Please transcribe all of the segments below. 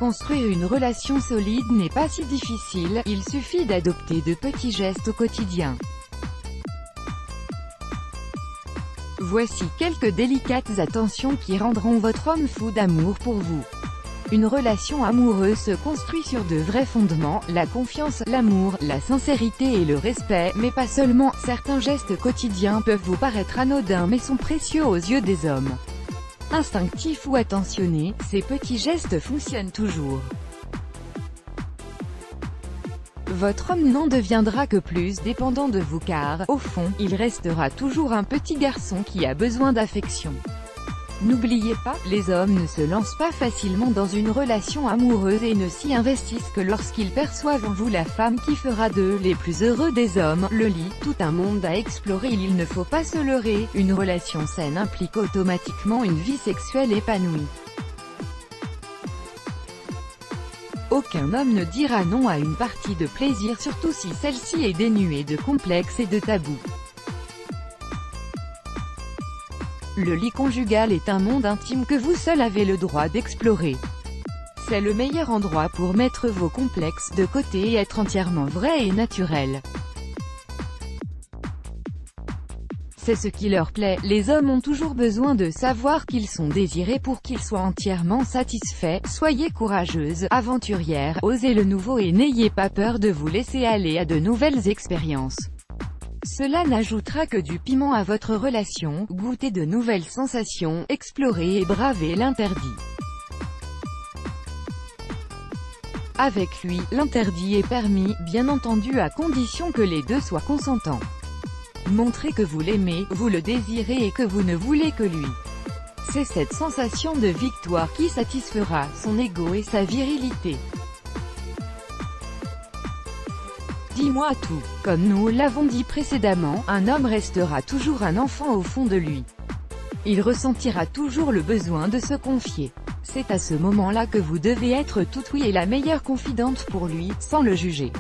Construire une relation solide n'est pas si difficile, il suffit d'adopter de petits gestes au quotidien. Voici quelques délicates attentions qui rendront votre homme fou d'amour pour vous. Une relation amoureuse se construit sur de vrais fondements, la confiance, l'amour, la sincérité et le respect, mais pas seulement. Certains gestes quotidiens peuvent vous paraître anodins mais sont précieux aux yeux des hommes. Instinctifs ou attentionnés, ces petits gestes fonctionnent toujours. Votre homme n'en deviendra que plus dépendant de vous car, au fond, il restera toujours un petit garçon qui a besoin d'affection. N'oubliez pas, les hommes ne se lancent pas facilement dans une relation amoureuse et ne s'y investissent que lorsqu'ils perçoivent en vous la femme qui fera d'eux les plus heureux des hommes. Le lit, tout un monde à explorer. Il ne faut pas se leurrer, une relation saine implique automatiquement une vie sexuelle épanouie. Aucun homme ne dira non à une partie de plaisir, surtout si celle-ci est dénuée de complexes et de tabous. Le lit conjugal est un monde intime que vous seul avez le droit d'explorer. C'est le meilleur endroit pour mettre vos complexes de côté et être entièrement vrai et naturel. C'est ce qui leur plaît, les hommes ont toujours besoin de savoir qu'ils sont désirés pour qu'ils soient entièrement satisfaits. Soyez courageuse, aventurière, osez le nouveau et n'ayez pas peur de vous laisser aller à de nouvelles expériences. Cela n'ajoutera que du piment à votre relation, goûtez de nouvelles sensations, explorez et bravez l'interdit. Avec lui, l'interdit est permis, bien entendu à condition que les deux soient consentants. Montrez que vous l'aimez, vous le désirez et que vous ne voulez que lui. C'est cette sensation de victoire qui satisfera son ego et sa virilité. Dis-moi tout. Comme nous l'avons dit précédemment, un homme restera toujours un enfant au fond de lui. Il ressentira toujours le besoin de se confier. C'est à ce moment-là que vous devez être tout oui et la meilleure confidente pour lui, sans le juger.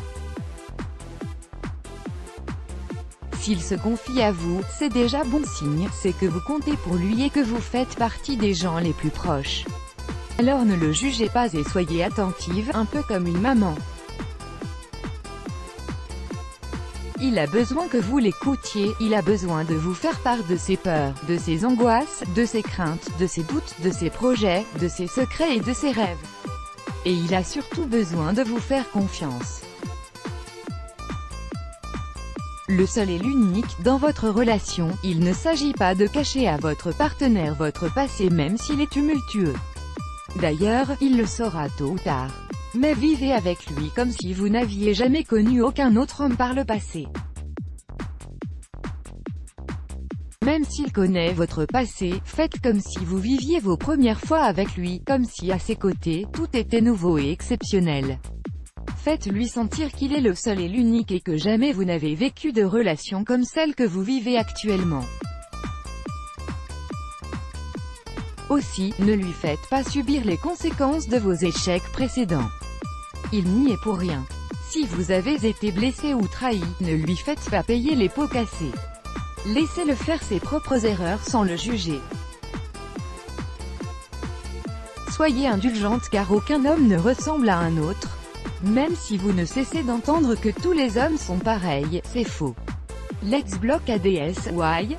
S'il se confie à vous, c'est déjà bon signe, c'est que vous comptez pour lui et que vous faites partie des gens les plus proches. Alors ne le jugez pas et soyez attentive, un peu comme une maman. Il a besoin que vous l'écoutiez, il a besoin de vous faire part de ses peurs, de ses angoisses, de ses craintes, de ses doutes, de ses projets, de ses secrets et de ses rêves. Et il a surtout besoin de vous faire confiance. Le seul et l'unique, dans votre relation, il ne s'agit pas de cacher à votre partenaire votre passé même s'il est tumultueux. D'ailleurs, il le saura tôt ou tard. Mais vivez avec lui comme si vous n'aviez jamais connu aucun autre homme par le passé. Même s'il connaît votre passé, faites comme si vous viviez vos premières fois avec lui, comme si à ses côtés, tout était nouveau et exceptionnel. Faites-lui sentir qu'il est le seul et l'unique et que jamais vous n'avez vécu de relation comme celle que vous vivez actuellement. Aussi, ne lui faites pas subir les conséquences de vos échecs précédents. Il n'y est pour rien. Si vous avez été blessé ou trahi, ne lui faites pas payer les pots cassés. Laissez-le faire ses propres erreurs sans le juger. Soyez indulgente car aucun homme ne ressemble à un autre. Même si vous ne cessez d'entendre que tous les hommes sont pareils, c'est faux. Lex bloque ADS, why?